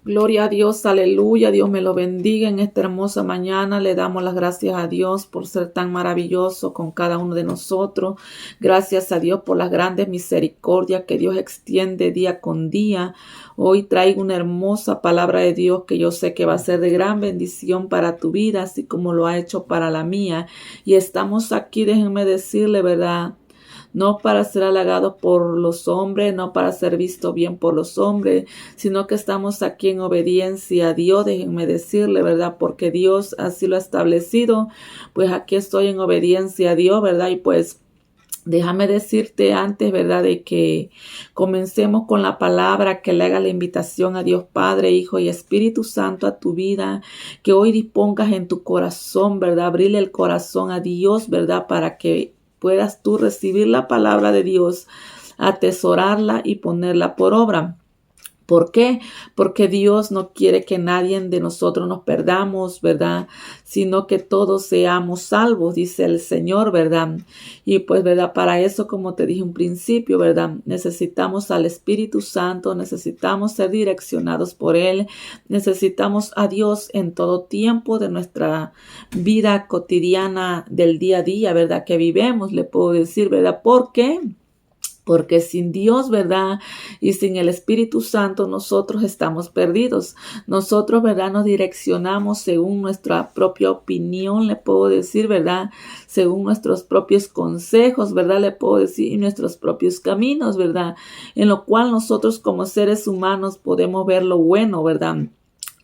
Gloria a Dios, aleluya, Dios me lo bendiga en esta hermosa mañana. Le damos las gracias a Dios por ser tan maravilloso con cada uno de nosotros. Gracias a Dios por las grandes misericordias que Dios extiende día con día. Hoy traigo una hermosa palabra de Dios que yo sé que va a ser de gran bendición para tu vida, así como lo ha hecho para la mía. Y estamos aquí, déjenme decirle, ¿verdad? No para ser halagados por los hombres, no para ser visto bien por los hombres, sino que estamos aquí en obediencia a Dios, déjenme decirle, ¿verdad? Porque Dios así lo ha establecido, pues aquí estoy en obediencia a Dios, ¿verdad? Y pues déjame decirte antes, ¿verdad? De que comencemos con la palabra, que le haga la invitación a Dios Padre, Hijo y Espíritu Santo a tu vida, que hoy dispongas en tu corazón, ¿verdad? Abrirle el corazón a Dios, ¿verdad? Para que puedas tú recibir la palabra de Dios, atesorarla y ponerla por obra. ¿Por qué? Porque Dios no quiere que nadie de nosotros nos perdamos, ¿verdad? Sino que todos seamos salvos, dice el Señor, ¿verdad? Y pues, ¿verdad? Para eso, como te dije un principio, ¿verdad? Necesitamos al Espíritu Santo, necesitamos ser direccionados por Él, necesitamos a Dios en todo tiempo de nuestra vida cotidiana del día a día, ¿verdad? Que vivemos, le puedo decir, ¿verdad? ¿Por qué? Porque sin Dios, ¿verdad? Y sin el Espíritu Santo, nosotros estamos perdidos. Nosotros, ¿verdad? Nos direccionamos según nuestra propia opinión, le puedo decir, ¿verdad? Según nuestros propios consejos, ¿verdad? Le puedo decir, y nuestros propios caminos, ¿verdad? En lo cual nosotros como seres humanos podemos ver lo bueno, ¿verdad?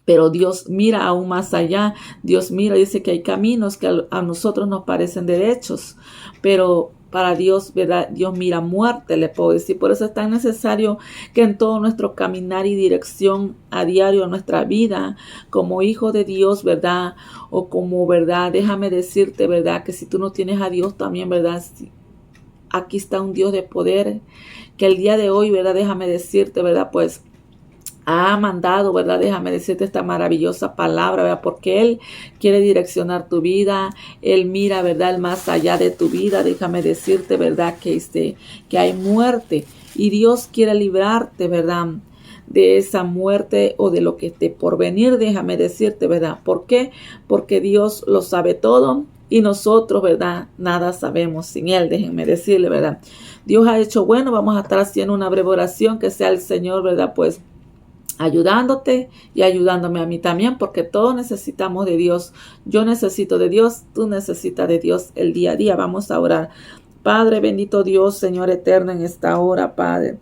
Pero Dios mira aún más allá. Dios mira, dice que hay caminos que a nosotros nos parecen derechos, pero para Dios, ¿verdad? Dios mira muerte, le puedo decir. Por eso es tan necesario que en todo nuestro caminar y dirección a diario en nuestra vida, como hijo de Dios, ¿verdad? O como, ¿verdad? Déjame decirte, ¿verdad? Que si tú no tienes a Dios también, ¿verdad? Aquí está un Dios de poder, que el día de hoy, ¿verdad? Déjame decirte, ¿verdad? Pues ha mandado, ¿verdad? Déjame decirte esta maravillosa palabra, ¿verdad? Porque Él quiere direccionar tu vida. Él mira, ¿verdad? El más allá de tu vida. Déjame decirte, ¿verdad? Que hay muerte y Dios quiere librarte, ¿verdad? De esa muerte o de lo que esté por venir. Déjame decirte, ¿verdad? ¿Por qué? Porque Dios lo sabe todo y nosotros, ¿verdad? Nada sabemos sin Él. Déjenme decirle, ¿verdad? Dios ha hecho bueno. Vamos a estar haciendo una breve oración, que sea el Señor, ¿verdad? Pues ayudándote y ayudándome a mí también, porque todos necesitamos de Dios. Yo necesito de Dios, tú necesitas de Dios el día a día. Vamos a orar. Padre, bendito Dios, Señor eterno, en esta hora, Padre.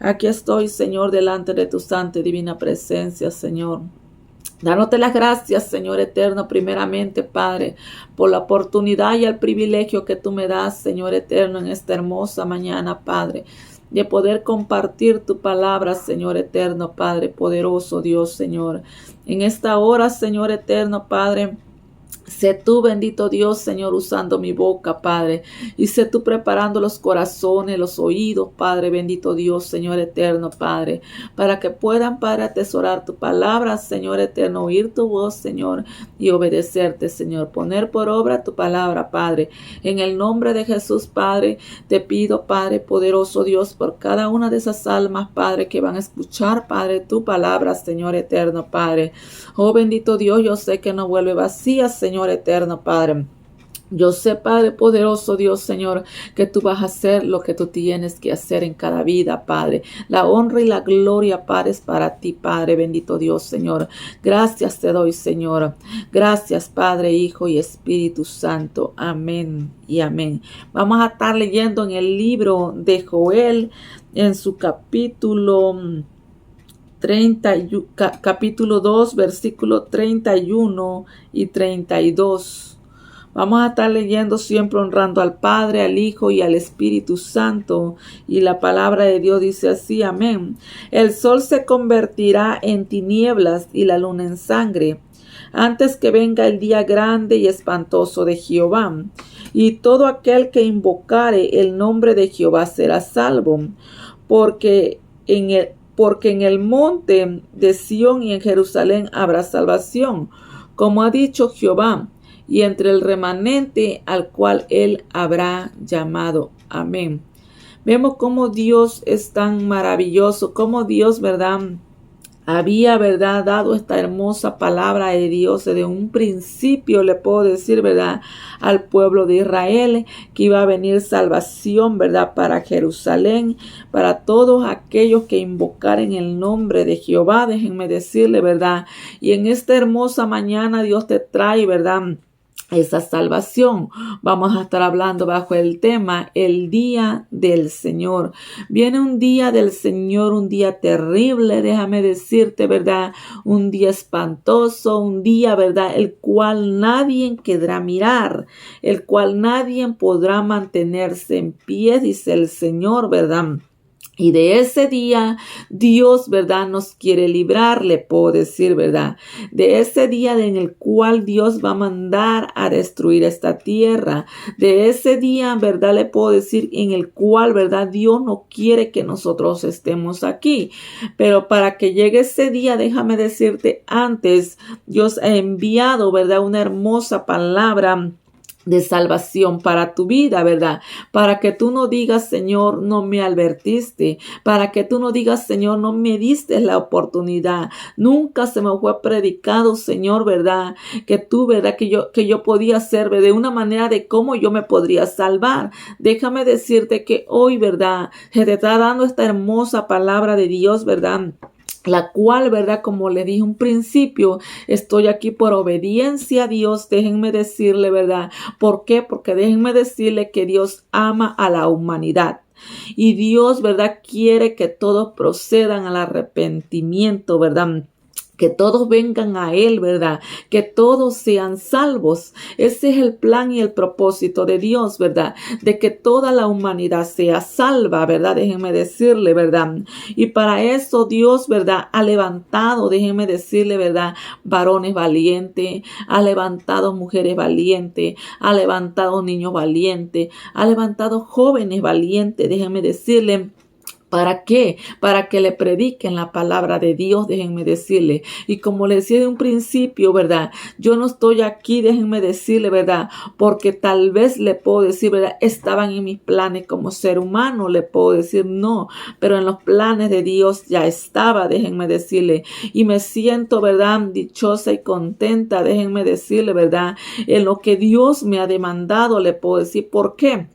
Aquí estoy, Señor, delante de tu santa y divina presencia, Señor. Dándote las gracias, Señor eterno, primeramente, Padre, por la oportunidad y el privilegio que tú me das, Señor eterno, en esta hermosa mañana, Padre, de poder compartir tu palabra, Señor eterno, Padre poderoso, Dios, Señor. En esta hora, Señor eterno, Padre, sé tú, bendito Dios, Señor, usando mi boca, Padre. Y sé tú preparando los corazones, los oídos, Padre, bendito Dios, Señor eterno, Padre. Para que puedan, Padre, atesorar tu palabra, Señor eterno, oír tu voz, Señor, y obedecerte, Señor. Poner por obra tu palabra, Padre. En el nombre de Jesús, Padre, te pido, Padre, poderoso Dios, por cada una de esas almas, Padre, que van a escuchar, Padre, tu palabra, Señor eterno, Padre. Oh, bendito Dios, yo sé que no vuelve vacía, Señor eterno, Padre. Yo sé, Padre poderoso, Dios, Señor, que tú vas a hacer lo que tú tienes que hacer en cada vida, Padre. La honra y la gloria, Padre, es para ti, Padre, bendito Dios, Señor. Gracias te doy, Señor. Gracias, Padre, Hijo y Espíritu Santo. Amén y amén. Vamos a estar leyendo en el libro de Joel, en su capítulo 2, versículo 31 y 32. Vamos a estar leyendo siempre honrando al Padre, al Hijo y al Espíritu Santo. Y la palabra de Dios dice así, amén. El sol se convertirá en tinieblas y la luna en sangre, antes que venga el día grande y espantoso de Jehová. Y todo aquel que invocare el nombre de Jehová será salvo, porque en el monte de Sión y en Jerusalén habrá salvación, como ha dicho Jehová, y entre el remanente al cual él habrá llamado. Amén. Vemos cómo Dios es tan maravilloso, cómo Dios, ¿verdad?, había, ¿verdad?, dado esta hermosa palabra de Dios desde un principio, le puedo decir, ¿verdad?, al pueblo de Israel, que iba a venir salvación, ¿verdad?, para Jerusalén, para todos aquellos que invocaren el nombre de Jehová, déjenme decirle, ¿verdad?, y en esta hermosa mañana Dios te trae, ¿verdad?, esa salvación. Vamos a estar hablando bajo el tema el día del Señor. Viene un día del Señor, un día terrible, déjame decirte, ¿verdad? Un día espantoso, un día, ¿verdad?, el cual nadie querrá mirar, el cual nadie podrá mantenerse en pie, dice el Señor, ¿verdad? Y de ese día Dios, ¿verdad?, nos quiere librar, le puedo decir, ¿verdad? De ese día en el cual Dios va a mandar a destruir esta tierra. De ese día, ¿verdad?, le puedo decir, en el cual, ¿verdad?, Dios no quiere que nosotros estemos aquí. Pero para que llegue ese día, déjame decirte antes, Dios ha enviado, ¿verdad?, una hermosa palabra de salvación para tu vida, ¿verdad? Para que tú no digas, Señor, no me advertiste. Para que tú no digas, Señor, no me diste la oportunidad. Nunca se me fue predicado, Señor, ¿verdad? Que tú, ¿verdad?, que yo podía hacer de una manera de cómo yo me podría salvar. Déjame decirte que hoy, ¿verdad?, se te está dando esta hermosa palabra de Dios, ¿verdad?, la cual, ¿verdad?, como le dije un principio, estoy aquí por obediencia a Dios. Déjenme decirle, ¿verdad? ¿Por qué? Porque déjenme decirle que Dios ama a la humanidad. Y Dios, ¿verdad?, quiere que todos procedan al arrepentimiento, ¿verdad?, que todos vengan a Él, ¿verdad? Que todos sean salvos. Ese es el plan y el propósito de Dios, ¿verdad? De que toda la humanidad sea salva, ¿verdad? Déjenme decirle, ¿verdad? Y para eso Dios, ¿verdad?, ha levantado, déjenme decirle, ¿verdad?, varones valientes, ha levantado mujeres valientes, ha levantado niños valientes, ha levantado jóvenes valientes, déjenme decirle. ¿Para qué? Para que le prediquen la palabra de Dios, déjenme decirle. Y como le decía de un principio, ¿verdad?, yo no estoy aquí, déjenme decirle, ¿verdad?, porque tal vez le puedo decir, ¿verdad?, estaban en mis planes como ser humano, le puedo decir no, pero en los planes de Dios ya estaba, déjenme decirle. Y me siento, ¿verdad?, dichosa y contenta, déjenme decirle, ¿verdad?, en lo que Dios me ha demandado, le puedo decir. ¿Por qué?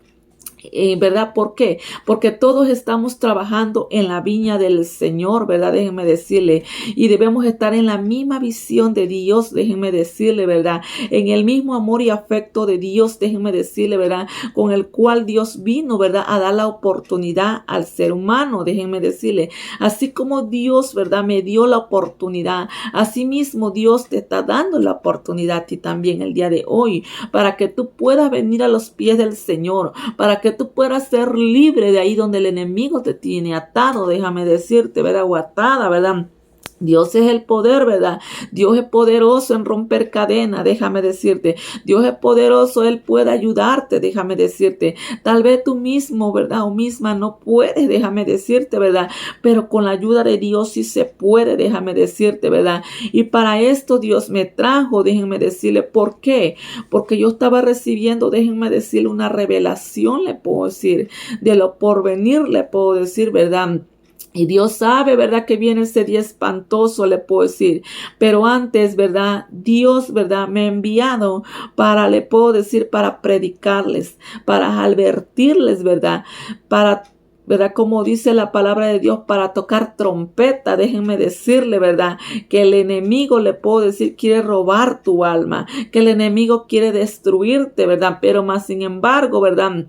¿Verdad? ¿Por qué? Porque todos estamos trabajando en la viña del Señor, ¿verdad? Déjenme decirle. Y debemos estar en la misma visión de Dios, déjenme decirle, ¿verdad? En el mismo amor y afecto de Dios, déjenme decirle, ¿verdad?, con el cual Dios vino, ¿verdad?, a dar la oportunidad al ser humano, déjenme decirle. Así como Dios, ¿verdad?, me dio la oportunidad, así mismo Dios te está dando la oportunidad a ti también el día de hoy, para que tú puedas venir a los pies del Señor, para que tú puedas ser libre de ahí donde el enemigo te tiene atado, déjame decirte, ¿verdad?, o atada, ¿verdad? Dios es el poder, ¿verdad? Dios es poderoso en romper cadenas, déjame decirte. Dios es poderoso, Él puede ayudarte, déjame decirte. Tal vez tú mismo, ¿verdad?, o misma no puedes, déjame decirte, ¿verdad? Pero con la ayuda de Dios sí se puede, déjame decirte, ¿verdad? Y para esto Dios me trajo, déjenme decirle. ¿Por qué? Porque yo estaba recibiendo, déjenme decirle, una revelación, le puedo decir, de lo por venir, le puedo decir, ¿verdad? Y Dios sabe, ¿verdad?, que viene ese día espantoso, le puedo decir. Pero antes, ¿verdad?, Dios, ¿verdad?, me ha enviado para, le puedo decir, para predicarles, para advertirles, ¿verdad?, para, ¿verdad?, como dice la palabra de Dios, para tocar trompeta. Déjenme decirle, ¿verdad?, que el enemigo, le puedo decir, quiere robar tu alma, que el enemigo quiere destruirte, ¿verdad? Pero más sin embargo, ¿verdad?,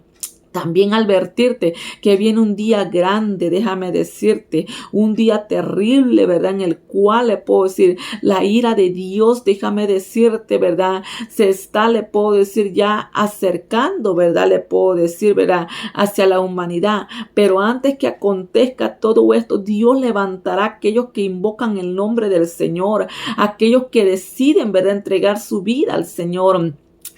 también advertirte que viene un día grande, déjame decirte, un día terrible, ¿verdad?, en el cual, le puedo decir, la ira de Dios, déjame decirte, ¿verdad?, se está, le puedo decir, ya acercando, ¿verdad?, le puedo decir, ¿verdad?, hacia la humanidad. Pero antes que acontezca todo esto, Dios levantará a aquellos que invocan el nombre del Señor, aquellos que deciden, ¿verdad?, entregar su vida al Señor.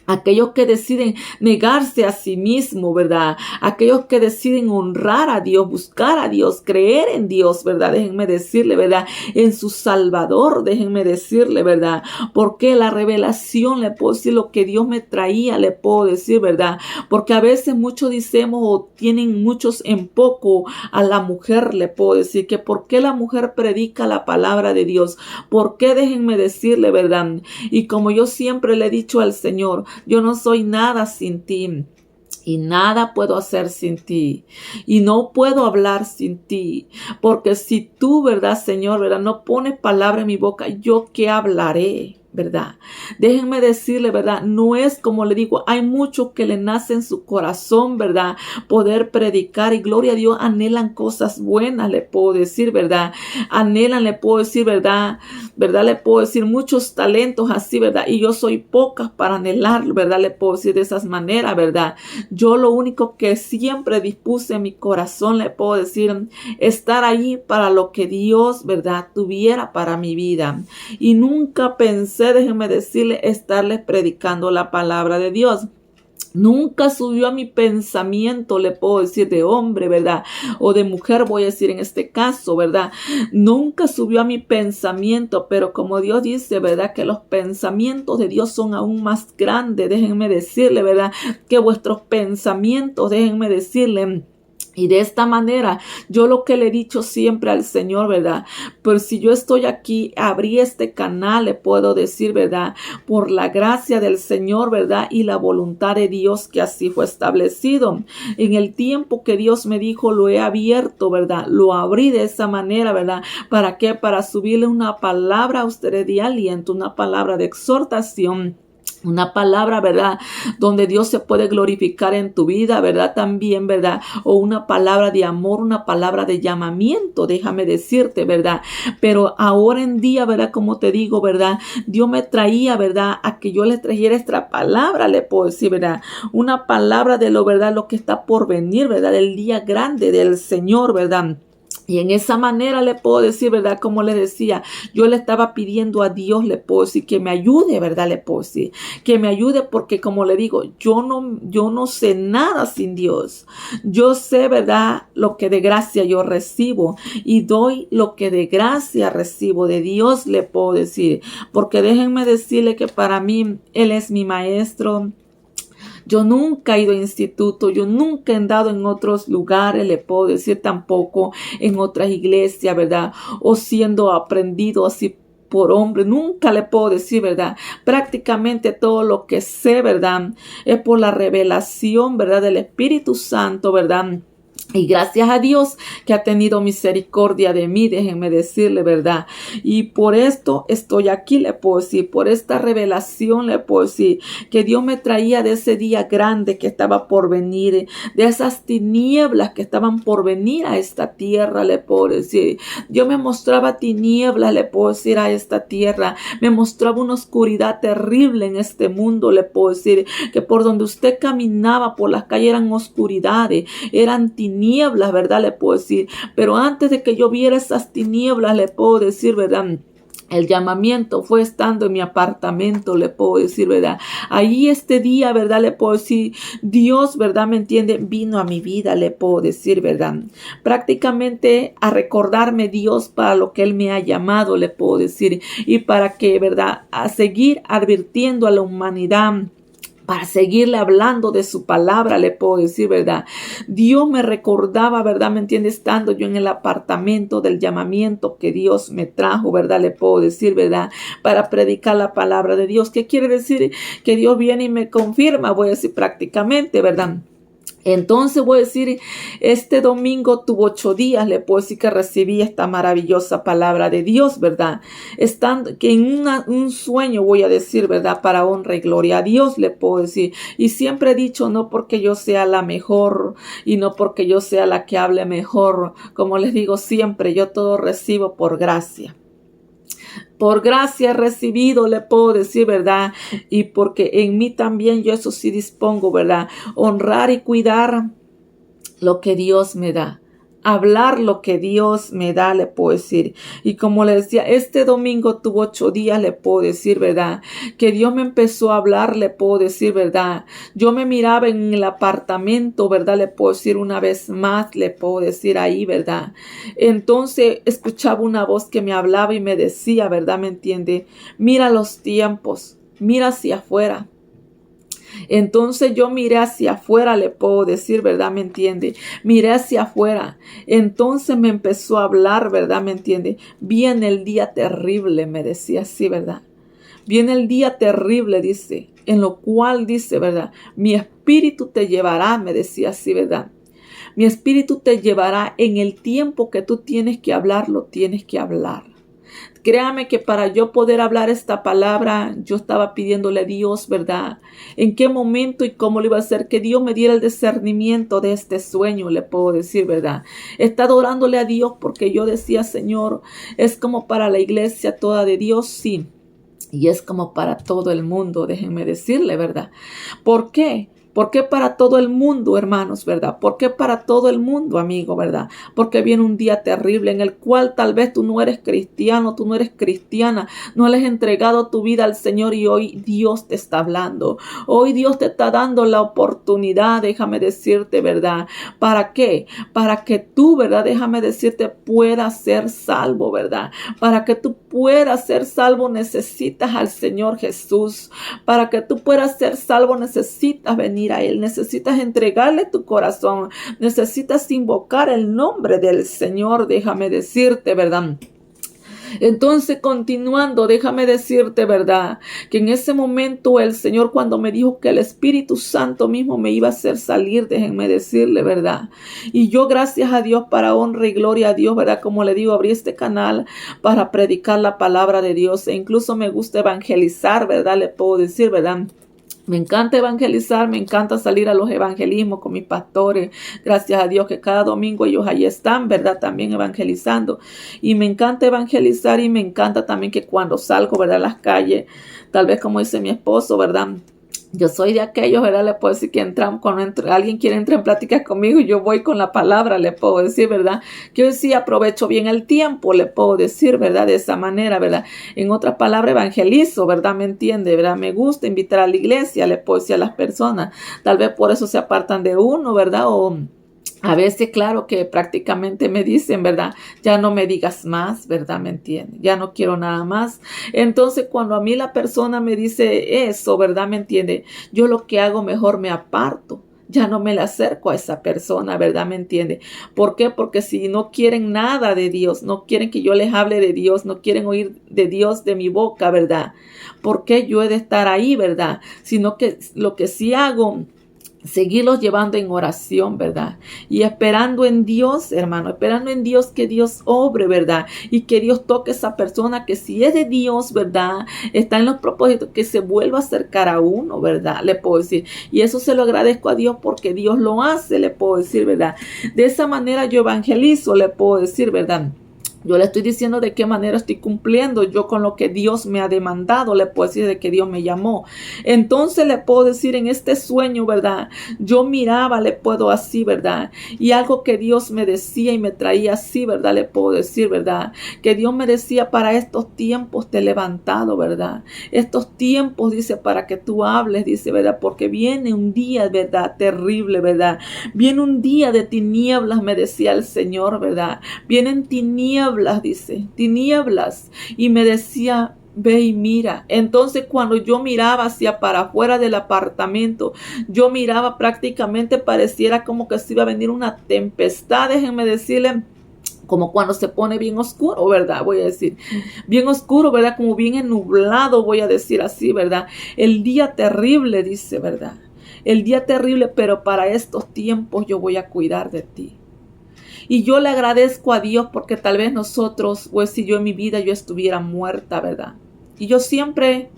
Aquellos que deciden negarse a sí mismo, ¿verdad? Aquellos que deciden honrar a Dios, buscar a Dios, creer en Dios, ¿verdad? Déjenme decirle, ¿verdad? En su Salvador, déjenme decirle, ¿verdad? Porque la revelación, le puedo decir lo que Dios me traía, le puedo decir, ¿verdad? Porque a veces muchos decimos o tienen muchos en poco a la mujer, le puedo decir, que por qué la mujer predica la palabra de Dios, por qué déjenme decirle, ¿verdad? Y como yo siempre le he dicho al Señor, yo no soy nada sin ti. Y nada puedo hacer sin ti. Y no puedo hablar sin ti. Porque si tú, ¿verdad, Señor, ¿verdad? No pones palabra en mi boca, ¿yo qué hablaré? ¿Verdad? Déjenme decirle, ¿verdad? No es como le digo, hay muchos que le nace en su corazón, ¿verdad? Poder predicar y gloria a Dios, anhelan cosas buenas, le puedo decir, ¿verdad? Anhelan, le puedo decir, ¿verdad? ¿Verdad? Le puedo decir muchos talentos así, ¿verdad? Y yo soy pocas para anhelar, ¿verdad? Le puedo decir de esas maneras, ¿verdad? Yo lo único que siempre dispuse en mi corazón, le puedo decir, estar allí para lo que Dios, ¿verdad? Tuviera para mi vida. Y nunca pensé, déjenme decirle, estarles predicando la palabra de Dios. Nunca subió a mi pensamiento, le puedo decir, de hombre, ¿verdad? O de mujer, voy a decir en este caso, ¿verdad? Nunca subió a mi pensamiento, pero como Dios dice, ¿verdad? Que los pensamientos de Dios son aún más grandes, déjenme decirle, ¿verdad? Que vuestros pensamientos, déjenme decirle. Y de esta manera, yo lo que le he dicho siempre al Señor, ¿verdad? Pues si yo estoy aquí, abrí este canal, le puedo decir, ¿verdad? Por la gracia del Señor, ¿verdad? Y la voluntad de Dios que así fue establecido. En el tiempo que Dios me dijo, lo he abierto, ¿verdad? Lo abrí de esa manera, ¿verdad? ¿Para qué? Para subirle una palabra a ustedes de aliento, una palabra de exhortación. Una palabra, ¿verdad? Donde Dios se puede glorificar en tu vida, ¿verdad? También, ¿verdad? O una palabra de amor, una palabra de llamamiento, déjame decirte, ¿verdad? Pero ahora en día, ¿verdad? Como te digo, ¿verdad? Dios me traía, ¿verdad? A que yo le trajera esta palabra, le puedo decir, ¿verdad? Una palabra de lo, ¿verdad? Lo que está por venir, ¿verdad? El día grande del Señor, ¿verdad? Y en esa manera le puedo decir, ¿verdad? Como le decía, yo le estaba pidiendo a Dios, le puedo decir, que me ayude, ¿verdad? Le puedo decir, que me ayude porque como le digo, yo no sé nada sin Dios. Yo sé, ¿verdad? Lo que de gracia yo recibo y doy lo que de gracia recibo de Dios, le puedo decir. Porque déjenme decirle que para mí, Él es mi maestro. Yo nunca he ido a instituto, yo nunca he andado en otros lugares, le puedo decir tampoco en otras iglesias, ¿verdad? O siendo aprendido así por hombre, nunca le puedo decir, ¿verdad? Prácticamente todo lo que sé, ¿verdad? Es por la revelación, ¿verdad? Del Espíritu Santo, ¿verdad? Y gracias a Dios que ha tenido misericordia de mí, déjenme decirle, ¿verdad? Y por esto estoy aquí, le puedo decir, por esta revelación, le puedo decir, que Dios me traía de ese día grande que estaba por venir, de esas tinieblas que estaban por venir a esta tierra, le puedo decir. Dios me mostraba tinieblas, le puedo decir, a esta tierra. Me mostraba una oscuridad terrible en este mundo, le puedo decir, que por donde usted caminaba por las calles eran oscuridades, eran tinieblas, ¿verdad? Le puedo decir. Pero antes de que yo viera esas tinieblas, le puedo decir, ¿verdad? El llamamiento fue estando en mi apartamento, le puedo decir, ¿verdad? Ahí este día, ¿verdad? Le puedo decir, Dios, ¿verdad? ¿Me entiende? Vino a mi vida, le puedo decir, ¿verdad? Prácticamente a recordarme Dios para lo que Él me ha llamado, le puedo decir. Y para que, ¿verdad? A seguir advirtiendo a la humanidad, para seguirle hablando de su palabra, le puedo decir, ¿verdad? Dios me recordaba, ¿verdad? ¿Me entiende? Estando yo en el apartamento del llamamiento que Dios me trajo, ¿verdad? Le puedo decir, ¿verdad? Para predicar la palabra de Dios. ¿Qué quiere decir? Que Dios viene y me confirma, voy a decir prácticamente, ¿verdad? Entonces voy a decir, este domingo tuvo 8 días, le puedo decir que recibí esta maravillosa palabra de Dios, ¿verdad? Estando que en un sueño, voy a decir, ¿verdad? Para honra y gloria a Dios, le puedo decir. Y siempre he dicho, no porque yo sea la mejor y no porque yo sea la que hable mejor. Como les digo siempre, yo todo recibo por gracia. Por gracia he recibido, le puedo decir, ¿verdad? Y porque en mí también yo eso sí dispongo, ¿verdad? Honrar y cuidar lo que Dios me da. hablar lo que Dios me da, le puedo decir. Y como le decía, este domingo tuvo 8 días, le puedo decir, ¿verdad? Que Dios me empezó a hablar, le puedo decir, ¿verdad? Yo me miraba en el apartamento, ¿verdad? Le puedo decir una vez más, le puedo decir ahí, ¿verdad? Entonces escuchaba una voz que me hablaba y me decía, ¿verdad? ¿Me entiende? Mira los tiempos, mira hacia afuera. Entonces yo miré hacia afuera, le puedo decir, ¿verdad? ¿Me entiende? Miré hacia afuera. Entonces me empezó a hablar, ¿verdad? ¿Me entiende? Viene el día terrible, me decía así, ¿verdad? Viene el día terrible, dice, en lo cual dice, ¿verdad? Mi espíritu te llevará, me decía así, ¿verdad? Mi espíritu te llevará en el tiempo que tú tienes que hablar, lo tienes que hablar. Créame que para yo poder hablar esta palabra, yo estaba pidiéndole a Dios, ¿verdad? En qué momento y cómo lo iba a hacer, que Dios me diera el discernimiento de este sueño, le puedo decir, ¿verdad? He estado orándole a Dios porque yo decía, Señor, es como para la iglesia toda de Dios, sí. Y es como para todo el mundo, déjenme decirle, ¿verdad? ¿Por qué? ¿Por qué para todo el mundo, hermanos, verdad? ¿Por qué para todo el mundo, amigo, verdad? Porque viene un día terrible en el cual tal vez tú no eres cristiano, tú no eres cristiana, no le has entregado tu vida al Señor y hoy Dios te está hablando. Hoy Dios te está dando la oportunidad, déjame decirte, ¿verdad? ¿Para qué? Para que tú, ¿verdad? Déjame decirte, puedas ser salvo, ¿verdad? Para que tú puedas ser salvo necesitas al Señor Jesús. Para que tú puedas ser salvo necesitas venir a Él, necesitas entregarle tu corazón, necesitas invocar el nombre del Señor, déjame decirte, ¿verdad? Entonces, continuando, déjame decirte, ¿verdad? Que en ese momento el Señor, cuando me dijo que el Espíritu Santo mismo me iba a hacer salir, déjenme decirle, ¿verdad? Y yo, gracias a Dios, para honra y gloria a Dios, ¿verdad? Como le digo, abrí este canal para predicar la palabra de Dios e incluso me gusta evangelizar, ¿verdad? Le puedo decir, ¿verdad? Me encanta evangelizar, me encanta salir a los evangelismos con mis pastores. Gracias a Dios que cada domingo ellos ahí están, ¿verdad? También evangelizando. Y me encanta evangelizar y me encanta también que cuando salgo, ¿verdad? A las calles, tal vez como dice mi esposo, ¿verdad? Yo soy de aquellos, ¿verdad? Le puedo decir que cuando alguien quiere entrar en pláticas conmigo, yo voy con la palabra, le puedo decir, ¿verdad? Que hoy sí aprovecho bien el tiempo, le puedo decir, ¿verdad? De esa manera, ¿verdad? En otras palabras, evangelizo, ¿verdad? ¿Me entiende? ¿Verdad? Me gusta invitar a la iglesia, le puedo decir a las personas. Tal vez por eso se apartan de uno, ¿verdad? O a veces, claro que prácticamente me dicen, ¿verdad? Ya no me digas más, ¿verdad? ¿Me entiende? Ya no quiero nada más. Entonces, cuando a mí la persona me dice eso, ¿verdad? ¿Me entiende? Yo lo que hago mejor me aparto. Ya no me le acerco a esa persona, ¿verdad? ¿Me entiende? ¿Por qué? Porque si no quieren nada de Dios, no quieren que yo les hable de Dios, no quieren oír de Dios de mi boca, ¿verdad? ¿Por qué yo he de estar ahí, verdad? Sino que lo que sí hago, seguirlos llevando en oración, ¿verdad? Y esperando en Dios, hermano, esperando en Dios que Dios obre, ¿verdad? Y que Dios toque a esa persona que si es de Dios, ¿verdad? Está en los propósitos, que se vuelva a acercar a uno, ¿verdad? Le puedo decir. Y eso se lo agradezco a Dios porque Dios lo hace, le puedo decir, ¿verdad? De esa manera yo evangelizo, le puedo decir, ¿verdad? Yo le estoy diciendo de qué manera estoy cumpliendo yo con lo que Dios me ha demandado. Le puedo decir de que Dios me llamó. Entonces le puedo decir en este sueño, ¿verdad? Yo miraba, le puedo así, ¿verdad? Y algo que Dios me decía y me traía así, ¿verdad? Le puedo decir, ¿verdad? Que Dios me decía, para estos tiempos te he levantado, ¿verdad? Estos tiempos, dice, para que tú hables, dice, ¿verdad? Porque viene un día, ¿verdad? Terrible, ¿verdad? Viene un día de tinieblas, me decía el Señor, ¿verdad? Vienen tinieblas, dice, tinieblas. Y me decía, ve y mira. Entonces cuando yo miraba hacia para afuera del apartamento, yo miraba prácticamente, pareciera como que se iba a venir una tempestad, déjenme decirle, como cuando se pone bien oscuro, ¿verdad? Voy a decir, bien oscuro, ¿verdad? Como bien ennublado, voy a decir así, ¿verdad? El día terrible, dice, ¿verdad? El día terrible, pero para estos tiempos yo voy a cuidar de ti. Y yo le agradezco a Dios porque tal vez nosotros, pues si yo en mi vida yo estuviera muerta, ¿verdad? Y yo siempre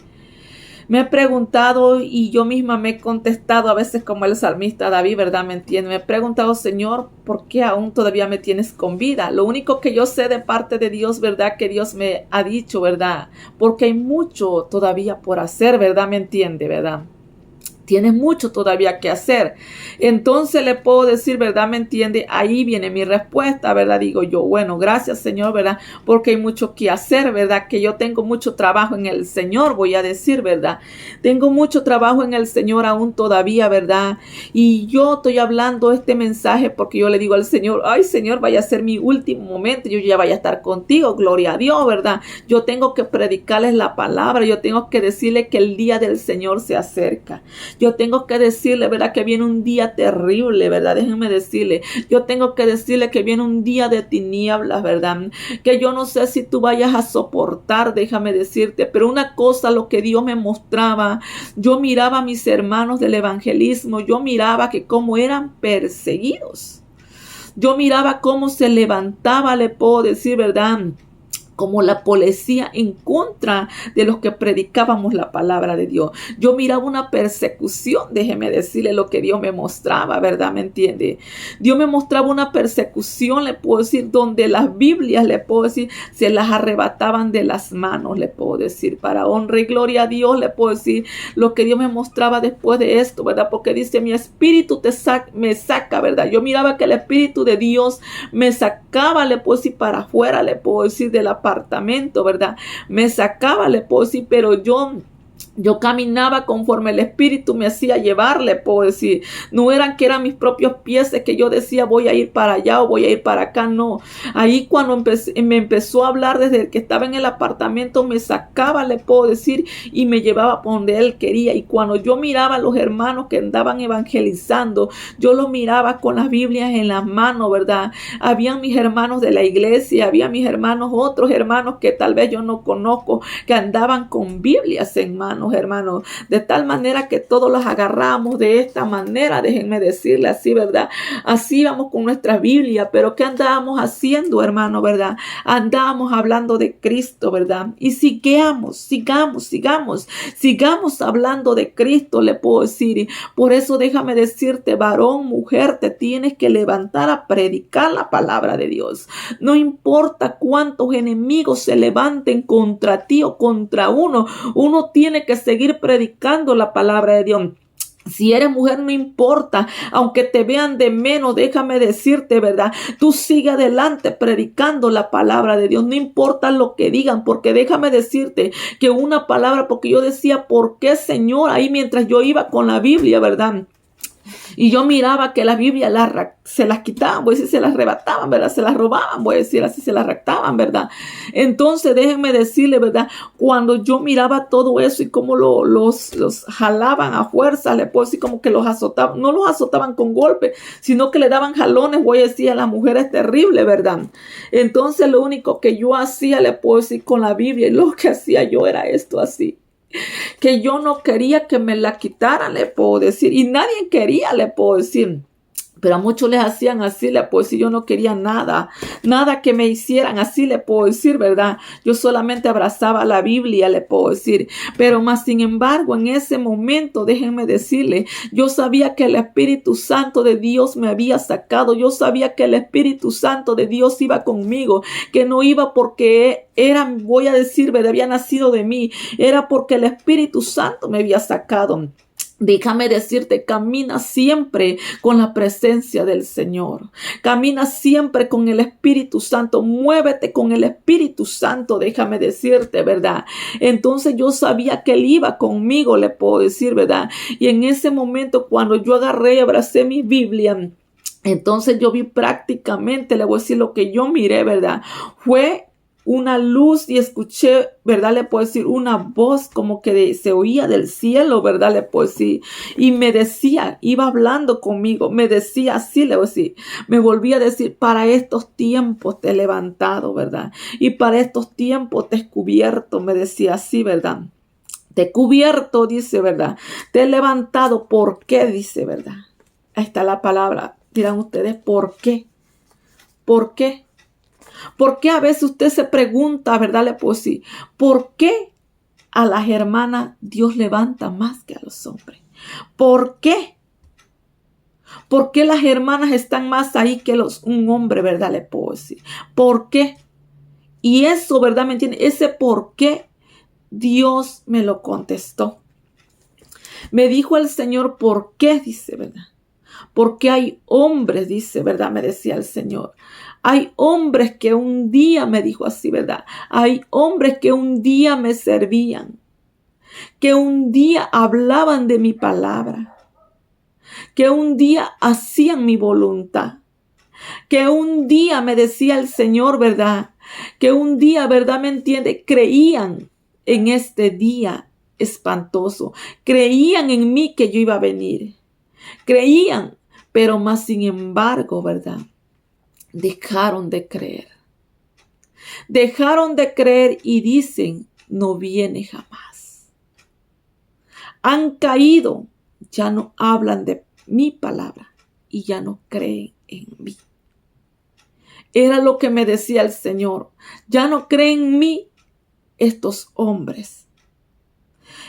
me he preguntado y yo misma me he contestado a veces como el salmista David, ¿verdad? ¿Me entiende? Me he preguntado, Señor, ¿por qué aún todavía me tienes con vida? Lo único que yo sé de parte de Dios, ¿verdad? Que Dios me ha dicho, ¿verdad? Porque hay mucho todavía por hacer, ¿verdad? ¿Me entiende? ¿Verdad? Tienes mucho todavía que hacer. Entonces le puedo decir, ¿verdad? ¿Me entiende? Ahí viene mi respuesta, ¿verdad? Digo yo, bueno, gracias Señor, ¿verdad? Porque hay mucho que hacer, ¿verdad? Que yo tengo mucho trabajo en el Señor, voy a decir, ¿verdad? Tengo mucho trabajo en el Señor aún todavía, ¿verdad? Y yo estoy hablando este mensaje porque yo le digo al Señor, ay Señor, vaya a ser mi último momento, yo ya vaya a estar contigo, gloria a Dios, ¿verdad? Yo tengo que predicarles la palabra, yo tengo que decirles que el día del Señor se acerca. Yo tengo que decirle, ¿verdad? Que viene un día terrible, ¿verdad? Déjenme decirle. Yo tengo que decirle que viene un día de tinieblas, ¿verdad? Que yo no sé si tú vayas a soportar, déjame decirte. Pero una cosa, lo que Dios me mostraba, yo miraba a mis hermanos del evangelismo, yo miraba que cómo eran perseguidos. Yo miraba cómo se levantaba, le puedo decir, ¿verdad? Como la policía en contra de los que predicábamos la palabra de Dios. Yo miraba una persecución, déjeme decirle lo que Dios me mostraba, ¿verdad? ¿Me entiende? Dios me mostraba una persecución, le puedo decir, donde las Biblias, le puedo decir, se las arrebataban de las manos, le puedo decir, para honra y gloria a Dios, le puedo decir lo que Dios me mostraba después de esto, ¿verdad? Porque dice, mi espíritu me saca, ¿verdad? Yo miraba que el espíritu de Dios me sacaba, le puedo decir, para afuera, le puedo decir, de la apartamento, ¿verdad? Me sacaba, le puedo decir, pero yo caminaba conforme el Espíritu me hacía llevarle, puedo decir. No eran que eran mis propios pies que yo decía voy a ir para allá o voy a ir para acá, no. Ahí cuando me empezó a hablar desde el que estaba en el apartamento, me sacaba, le puedo decir, y me llevaba por donde él quería. Y cuando yo miraba a los hermanos que andaban evangelizando, yo los miraba con las Biblias en las manos, ¿verdad? Habían mis hermanos de la iglesia, había mis hermanos, otros hermanos que tal vez yo no conozco, que andaban con Biblias en manos, hermanos, de tal manera que todos los agarramos de esta manera, déjenme decirle así, ¿verdad? Así vamos con nuestra Biblia, pero ¿qué andábamos haciendo, hermano, verdad? Andábamos hablando de Cristo, ¿verdad? Y sigamos hablando de Cristo, le puedo decir. Y por eso déjame decirte, varón, mujer, te tienes que levantar a predicar la palabra de Dios. No importa cuántos enemigos se levanten contra ti o contra uno tiene que seguir predicando la palabra de Dios. Si eres mujer, no importa, aunque te vean de menos, déjame decirte, ¿verdad? Tú sigue adelante predicando la palabra de Dios, no importa lo que digan, porque déjame decirte que una palabra, porque yo decía, ¿por qué, Señor? Ahí mientras yo iba con la Biblia, ¿verdad? Y yo miraba que la Biblia se las quitaban, voy a decir, se las arrebataban, ¿verdad? Se las robaban, voy a decir así, se las raptaban, ¿verdad? Entonces, déjenme decirle, ¿verdad? Cuando yo miraba todo eso y cómo los jalaban a fuerza, le puedo decir como que los azotaban, no los azotaban con golpes, sino que le daban jalones, voy a decir, a las mujeres terrible, ¿verdad? Entonces, lo único que yo hacía, le puedo decir, con la Biblia, y lo que hacía yo era esto así. Que yo no quería que me la quitaran, le puedo decir, y nadie quería, le puedo decir. Pero a muchos les hacían así, le puedo decir, yo no quería nada que me hicieran así, le puedo decir, ¿verdad? Yo solamente abrazaba la Biblia, le puedo decir. Pero más sin embargo, en ese momento, déjenme decirle, yo sabía que el Espíritu Santo de Dios me había sacado. Yo sabía que el Espíritu Santo de Dios iba conmigo, que no iba porque voy a decir, ¿verdad? Había nacido de mí. Era porque el Espíritu Santo me había sacado. Déjame decirte, camina siempre con la presencia del Señor. Camina siempre con el Espíritu Santo. Muévete con el Espíritu Santo, déjame decirte, ¿verdad? Entonces yo sabía que Él iba conmigo, le puedo decir, ¿verdad? Y en ese momento, cuando yo agarré y abracé mi Biblia, entonces yo vi prácticamente, le voy a decir lo que yo miré, ¿verdad? Fue una luz y escuché, ¿verdad? Le puedo decir una voz como que se oía del cielo, ¿verdad? Le puedo decir. Y me decía, iba hablando conmigo, me decía así, le voy a decir. Me volvía a decir, para estos tiempos te he levantado, ¿verdad? Y para estos tiempos te he cubierto, me decía así, ¿verdad? Te he cubierto, dice, ¿verdad? Te he levantado, ¿por qué? Dice, ¿verdad? Ahí está la palabra. Dirán ustedes, ¿por qué? ¿Por qué? ¿Por qué a veces usted se pregunta, verdad? Le puedo decir, ¿por qué a las hermanas Dios levanta más que a los hombres? ¿Por qué? ¿Por qué las hermanas están más ahí que un hombre, verdad? Le puedo decir. ¿Por qué? Y eso, ¿verdad? ¿Me entiende? Ese por qué Dios me lo contestó. Me dijo el Señor, ¿por qué? Dice, ¿verdad? Porque hay hombres, dice, ¿verdad? Me decía el Señor. Hay hombres que un día, me dijo así, ¿verdad? Hay hombres que un día me servían, que un día hablaban de mi palabra, que un día hacían mi voluntad, que un día me decía el Señor, ¿verdad? Que un día, ¿verdad? ¿Me entiende? Creían en este día espantoso. Creían en mí que yo iba a venir. Creían, pero más sin embargo, ¿verdad? Dejaron de creer. Dejaron de creer y dicen, no viene jamás. Han caído, ya no hablan de mi palabra y ya no creen en mí. Era lo que me decía el Señor. Ya no creen en mí estos hombres.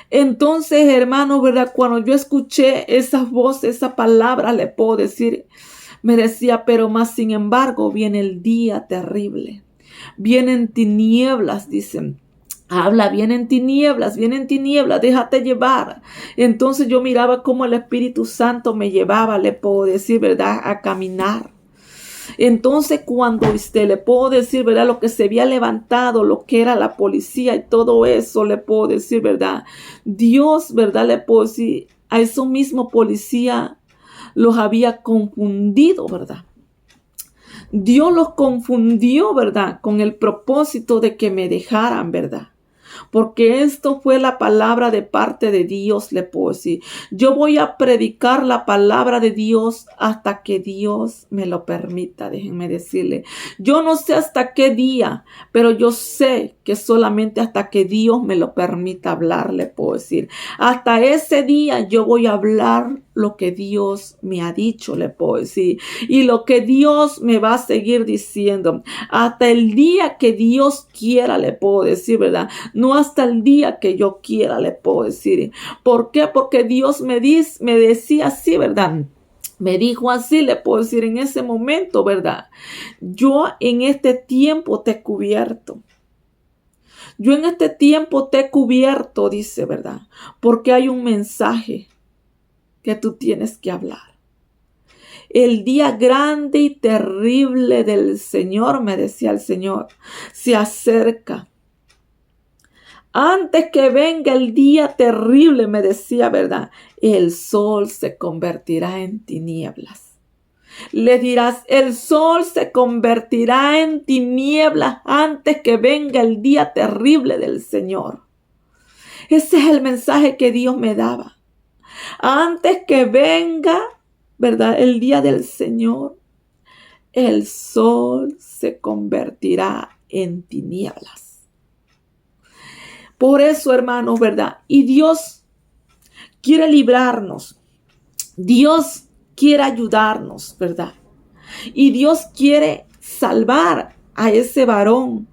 Entonces, hermano, ¿verdad? Cuando yo escuché esas voces, esa palabra, le puedo decir, me decía, pero más sin embargo viene el día terrible. Vienen tinieblas, dicen. Habla, vienen tinieblas, déjate llevar. Entonces yo miraba cómo el Espíritu Santo me llevaba, le puedo decir, ¿verdad? A caminar. Entonces cuando le puedo decir, ¿verdad? Lo que se había levantado, lo que era la policía y todo eso, le puedo decir, ¿verdad? Dios, ¿verdad? Le puedo decir, a esos mismos policías los había confundido, ¿verdad? Dios los confundió, ¿verdad? Con el propósito de que me dejaran, ¿verdad? Porque esto fue la palabra de parte de Dios, le puedo decir. Yo voy a predicar la palabra de Dios hasta que Dios me lo permita, déjenme decirle. Yo no sé hasta qué día, pero yo sé que solamente hasta que Dios me lo permita hablar, le puedo decir. Hasta ese día yo voy a hablar lo que Dios me ha dicho, le puedo decir. Y lo que Dios me va a seguir diciendo. Hasta el día que Dios quiera, le puedo decir, ¿verdad? No hasta el día que yo quiera, le puedo decir. ¿Por qué? Porque Dios me decía así, ¿verdad? Me dijo así, le puedo decir en ese momento, ¿verdad? Yo en este tiempo te he cubierto. Yo en este tiempo te he cubierto, dice, ¿verdad? Porque hay un mensaje que tú tienes que hablar. El día grande y terrible del Señor, me decía el Señor, se acerca. Antes que venga el día terrible, me decía, ¿verdad? El sol se convertirá en tinieblas. Le dirás, el sol se convertirá en tinieblas antes que venga el día terrible del Señor. Ese es el mensaje que Dios me daba. Antes que venga, ¿verdad? El día del Señor, el sol se convertirá en tinieblas. Por eso, hermanos, ¿verdad? Y Dios quiere librarnos. Dios quiere ayudarnos, ¿verdad? Y Dios quiere salvar a ese varón,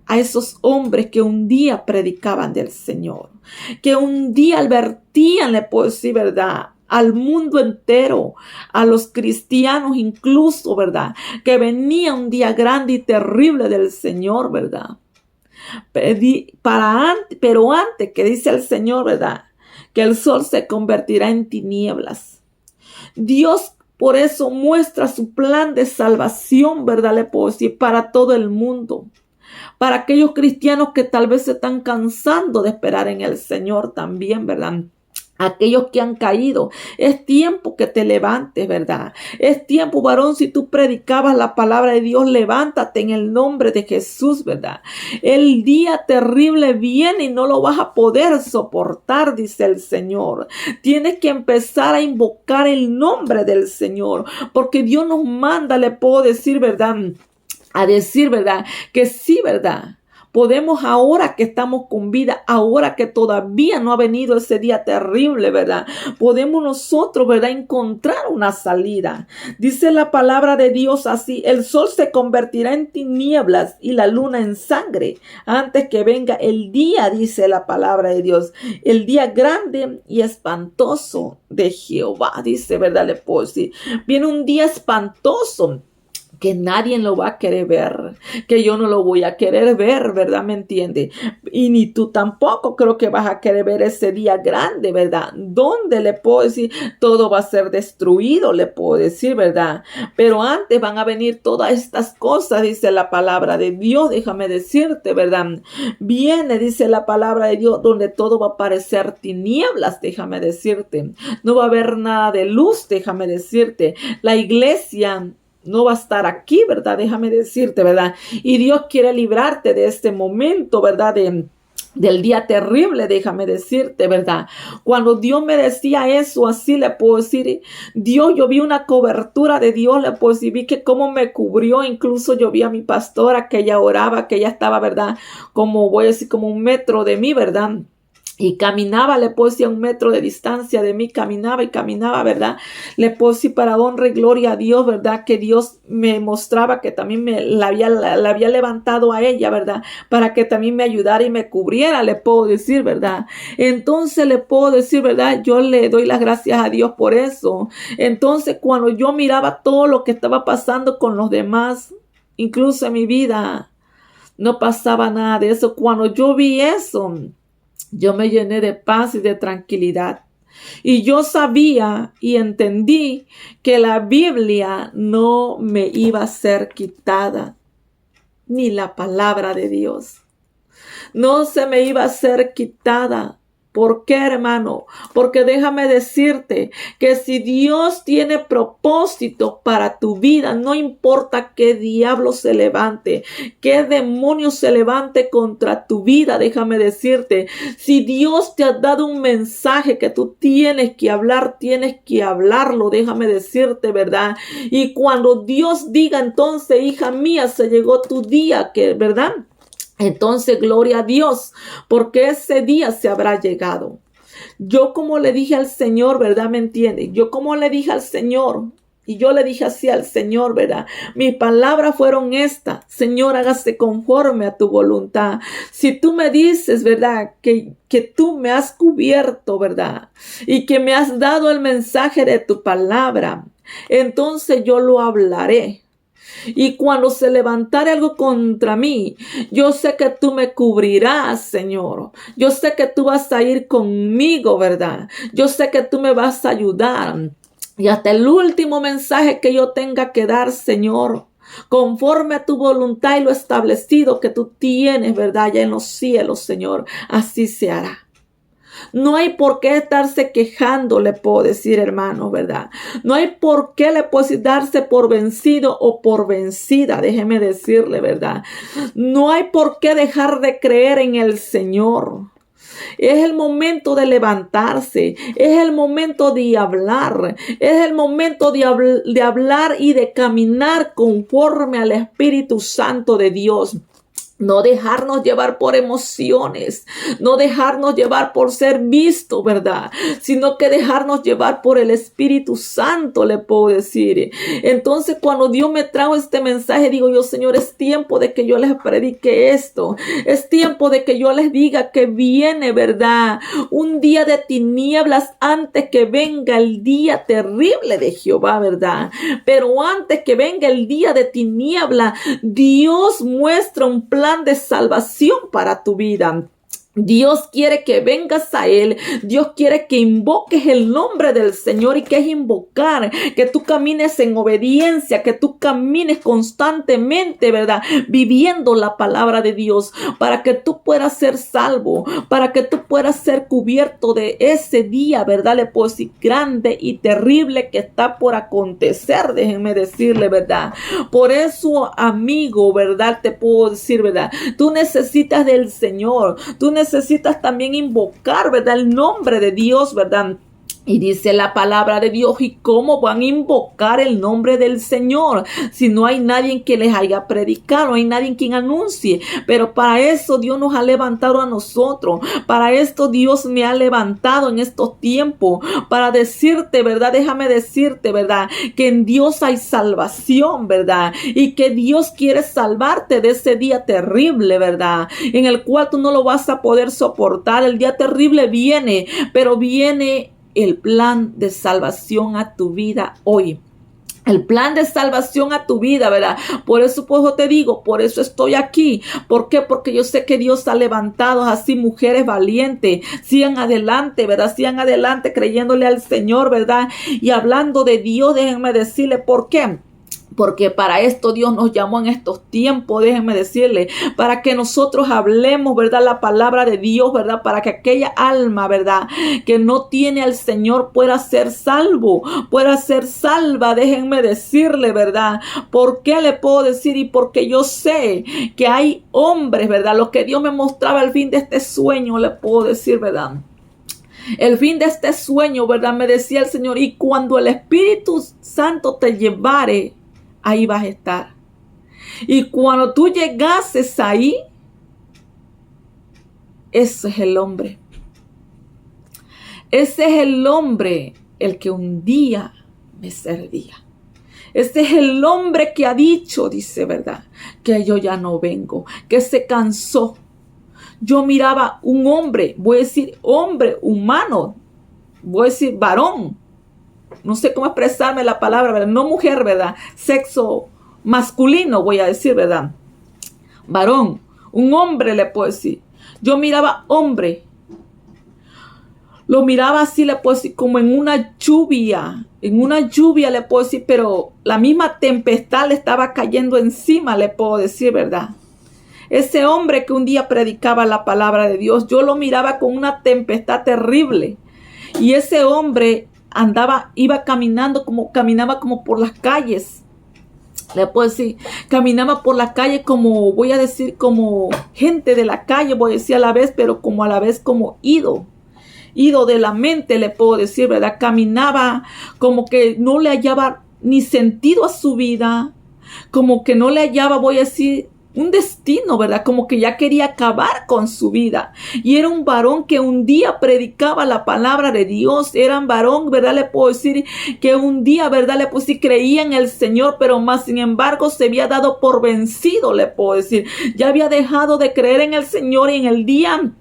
a esos hombres que un día predicaban del Señor, que un día advertían, le puedo decir, ¿verdad? Al mundo entero, a los cristianos incluso, ¿verdad? Que venía un día grande y terrible del Señor, ¿verdad? Pero antes que dice el Señor, ¿verdad? Que el sol se convertirá en tinieblas. Dios por eso muestra su plan de salvación, ¿verdad? Le puedo decir, para todo el mundo. Para aquellos cristianos que tal vez se están cansando de esperar en el Señor también, ¿verdad? Aquellos que han caído, es tiempo que te levantes, ¿verdad? Es tiempo, varón, si tú predicabas la palabra de Dios, levántate en el nombre de Jesús, ¿verdad? El día terrible viene y no lo vas a poder soportar, dice el Señor. Tienes que empezar a invocar el nombre del Señor, porque Dios nos manda, le puedo decir, ¿verdad? A decir, ¿verdad? Que sí, ¿verdad? Podemos ahora que estamos con vida, ahora que todavía no ha venido ese día terrible, ¿verdad? Podemos nosotros, ¿verdad? Encontrar una salida. Dice la palabra de Dios así, el sol se convertirá en tinieblas y la luna en sangre antes que venga el día, dice la palabra de Dios, el día grande y espantoso de Jehová, dice, ¿verdad? Le puedo decir, viene un día espantoso que nadie lo va a querer ver, que yo no lo voy a querer ver, ¿verdad? ¿Me entiende? Y ni tú tampoco creo que vas a querer ver ese día grande, ¿verdad? Donde le puedo decir, todo va a ser destruido, le puedo decir, ¿verdad? Pero antes van a venir todas estas cosas, dice la palabra de Dios, déjame decirte, ¿verdad? Viene, dice la palabra de Dios, donde todo va a parecer tinieblas, déjame decirte. No va a haber nada de luz, déjame decirte. La iglesia no va a estar aquí, ¿verdad? Déjame decirte, ¿verdad? Y Dios quiere librarte de este momento, ¿verdad? Del día terrible, déjame decirte, ¿verdad? Cuando Dios me decía eso, así le puedo decir, Dios, yo vi una cobertura de Dios, le puedo decir, vi que cómo me cubrió, incluso yo vi a mi pastora que ella oraba, que ella estaba, ¿verdad? Como voy a decir, como 1 metro de mí, ¿verdad? Y caminaba, le puedo decir, a 1 metro de distancia de mí, caminaba y caminaba, ¿verdad? Le puedo decir, para honra y gloria a Dios, ¿verdad? Que Dios me mostraba que también la había levantado a ella, ¿verdad? Para que también me ayudara y me cubriera, le puedo decir, ¿verdad? Entonces le puedo decir, ¿verdad? Yo le doy las gracias a Dios por eso. Entonces, cuando yo miraba todo lo que estaba pasando con los demás, incluso en mi vida, no pasaba nada de eso. Cuando yo vi eso, yo me llené de paz y de tranquilidad. Y yo sabía y entendí que la Biblia no me iba a ser quitada, ni la palabra de Dios. No se me iba a ser quitada. ¿Por qué, hermano? Porque déjame decirte que si Dios tiene propósito para tu vida, no importa qué diablo se levante, qué demonio se levante contra tu vida, déjame decirte, si Dios te ha dado un mensaje que tú tienes que hablar, tienes que hablarlo, déjame decirte, ¿verdad? Y cuando Dios diga, entonces, hija mía, se llegó tu día, que, ¿verdad? Entonces, gloria a Dios, porque ese día se habrá llegado. Yo como le dije al Señor, ¿verdad? ¿Me entiende? Yo como le dije al Señor, y yo le dije así al Señor, ¿verdad? Mis palabras fueron estas: Señor, hágase conforme a tu voluntad. Si tú me dices, ¿verdad? Que tú me has cubierto, ¿verdad? Y que me has dado el mensaje de tu palabra, entonces yo lo hablaré. Y cuando se levantare algo contra mí, yo sé que tú me cubrirás, Señor. Yo sé que tú vas a ir conmigo, ¿verdad? Yo sé que tú me vas a ayudar. Y hasta el último mensaje que yo tenga que dar, Señor, conforme a tu voluntad y lo establecido que tú tienes, ¿verdad? Allá en los cielos, Señor, así se hará. No hay por qué estarse quejando, le puedo decir, hermano, ¿verdad? No hay por qué le puedo decir darse por vencido o por vencida, déjeme decirle, ¿verdad? No hay por qué dejar de creer en el Señor. Es el momento de levantarse, es el momento de hablar, es el momento de hablar y de caminar conforme al Espíritu Santo de Dios. No dejarnos llevar por emociones, no dejarnos llevar por ser visto, ¿verdad? Sino que dejarnos llevar por el Espíritu Santo, le puedo decir. Entonces, cuando Dios me trajo este mensaje, digo yo, Señor, es tiempo de que yo les predique esto. Es tiempo de que yo les diga que viene, ¿verdad? Un día de tinieblas antes que venga el día terrible de Jehová, ¿verdad? Pero antes que venga el día de tiniebla, Dios muestra un plan de salvación para tu vida. Dios quiere que vengas a Él. Dios quiere que invoques el nombre del Señor. ¿Y que es invocar? Que tú camines en obediencia, que tú camines constantemente, ¿verdad? Viviendo la palabra de Dios para que tú puedas ser salvo, para que tú puedas ser cubierto de ese día, ¿verdad? Le puedo decir, grande y terrible que está por acontecer, déjenme decirle, ¿verdad? Por eso, amigo, ¿verdad? Te puedo decir, ¿verdad? Tú necesitas del Señor. Tú necesitas también invocar, ¿verdad? El nombre de Dios, ¿verdad? Y dice la palabra de Dios, ¿y cómo van a invocar el nombre del Señor si no hay nadie que les haya predicado, no hay nadie quien anuncie? Pero para eso Dios nos ha levantado a nosotros, para esto Dios me ha levantado en estos tiempos, para decirte, ¿verdad? Déjame decirte, ¿verdad? Que en Dios hay salvación, ¿verdad? Y que Dios quiere salvarte de ese día terrible, ¿verdad? En el cual tú no lo vas a poder soportar. El día terrible viene, pero viene el plan de salvación a tu vida hoy. el plan de salvación a tu vida, ¿verdad? Por eso pues te digo, por eso estoy aquí. ¿Por qué? Porque yo sé que Dios ha levantado así mujeres valientes. Sigan adelante, ¿verdad? Sigan adelante creyéndole al Señor, ¿verdad? Y hablando de Dios, déjenme decirle por qué. Porque para esto Dios nos llamó en estos tiempos, déjenme decirle, para que nosotros hablemos, ¿verdad? La palabra de Dios, ¿verdad? Para que aquella alma, ¿verdad? Que no tiene al Señor pueda ser salvo, pueda ser salva, déjenme decirle, ¿verdad? ¿Por qué le puedo decir? Y porque yo sé que hay hombres, ¿verdad? Lo que Dios me mostraba al fin de este sueño, le puedo decir, ¿verdad? El fin de este sueño, ¿verdad? Me decía el Señor, y cuando el Espíritu Santo te llevare, ahí vas a estar. Y cuando tú llegases ahí, ese es el hombre. Ese es el hombre el que un día me servía. Ese es el hombre que ha dicho, dice, ¿verdad? Que yo ya no vengo, que se cansó. Yo miraba un hombre, voy a decir hombre, humano, voy a decir varón. No sé cómo expresarme la palabra, ¿verdad? No mujer, ¿verdad? Sexo masculino, voy a decir, ¿verdad? Varón, un hombre le puedo decir. Yo miraba hombre. Lo miraba así, le puedo decir, como en una lluvia. En una lluvia le puedo decir, pero la misma tempestad le estaba cayendo encima, le puedo decir, ¿verdad? Ese hombre que un día predicaba la palabra de Dios, yo lo miraba con una tempestad terrible. Y ese hombre caminaba como por las calles. Le puedo decir, caminaba por la calle como, voy a decir, como gente de la calle, voy a decir a la vez, pero como a la vez como ido de la mente, le puedo decir, ¿verdad? Caminaba como que no le hallaba ni sentido a su vida, como que no le hallaba, voy a decir, un destino, ¿verdad? Como que ya quería acabar con su vida. Y era un varón que un día predicaba la palabra de Dios. Era un varón, ¿verdad? Le puedo decir que un día, ¿verdad? Le puedo decir, creía en el Señor, pero más sin embargo se había dado por vencido, le puedo decir. Ya había dejado de creer en el Señor y en el día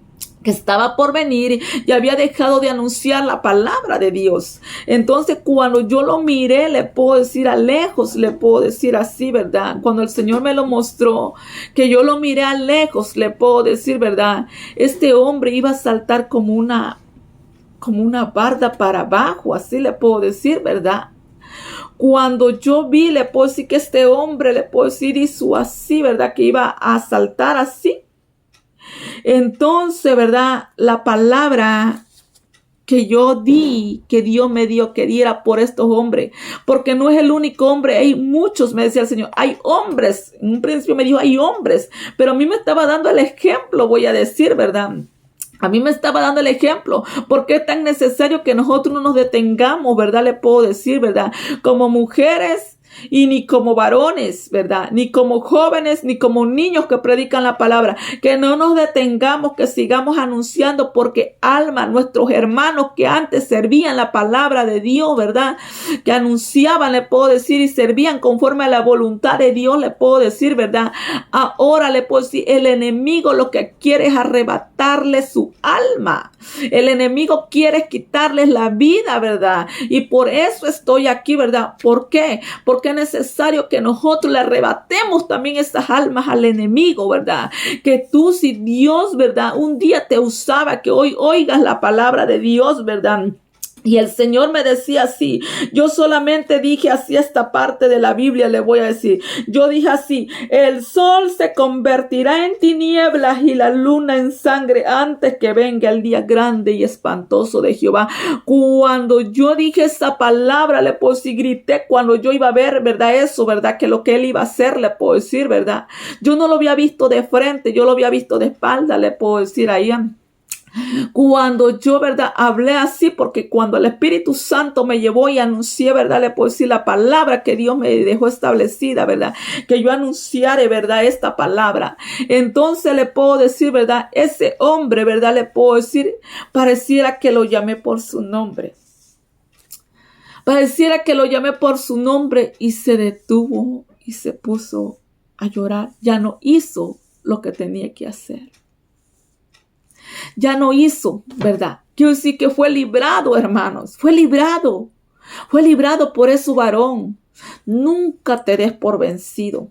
que estaba por venir, y había dejado de anunciar la palabra de Dios. Entonces, cuando yo lo miré, le puedo decir a lejos, le puedo decir así, ¿verdad? Cuando el Señor me lo mostró, que yo lo miré a lejos, le puedo decir, ¿verdad? Este hombre iba a saltar como una barda para abajo, así le puedo decir, ¿verdad? Cuando yo vi, le puedo decir que este hombre, le puedo decir, hizo así, ¿verdad? Que iba a saltar así. Entonces, ¿verdad? La palabra que yo di, que Dios me dio, que diera por estos hombres, porque no es el único hombre, hay muchos, me decía el Señor, hay hombres, en un principio me dijo, hay hombres, pero a mí me estaba dando el ejemplo, voy a decir, ¿verdad? A mí me estaba dando el ejemplo, porque es tan necesario que nosotros no nos detengamos, ¿verdad? Le puedo decir, ¿verdad? Como mujeres, y ni como varones, ¿verdad? Ni como jóvenes, ni como niños que predican la palabra. Que no nos detengamos, que sigamos anunciando, porque nuestros hermanos que antes servían la palabra de Dios, ¿verdad? Que anunciaban, le puedo decir, y servían conforme a la voluntad de Dios, le puedo decir, ¿verdad? Ahora le puedo decir, el enemigo lo que quiere es arrebatarle su alma. El enemigo quiere quitarles la vida, ¿verdad? Y por eso estoy aquí, ¿verdad? ¿Por qué? Porque es necesario que nosotros le arrebatemos también esas almas al enemigo, ¿verdad? Que tú, si Dios, ¿verdad? Un día te usaba, que hoy oigas la palabra de Dios, ¿verdad? Y el Señor me decía así, yo solamente dije así esta parte de la Biblia, le voy a decir, yo dije así, el sol se convertirá en tinieblas y la luna en sangre antes que venga el día grande y espantoso de Jehová. Cuando yo dije esa palabra, le puedo decir, grité cuando yo iba a ver, ¿verdad? Eso, ¿verdad? Que lo que él iba a hacer, le puedo decir, ¿verdad? Yo no lo había visto de frente, yo lo había visto de espalda, le puedo decir ahí. Cuando yo, ¿verdad? Hablé así, porque cuando el Espíritu Santo me llevó y anuncié, ¿verdad? Le puedo decir la palabra que Dios me dejó establecida, ¿verdad? Que yo anunciare, ¿verdad? Esta palabra. Entonces le puedo decir, ¿verdad? Ese hombre, ¿verdad? Le puedo decir, pareciera que lo llamé por su nombre. Pareciera que lo llamé por su nombre y se detuvo y se puso a llorar. Ya no hizo lo que tenía que hacer. Ya no hizo, ¿verdad? Quiero decir que fue librado, hermanos. Fue librado por ese varón. Nunca te des por vencido.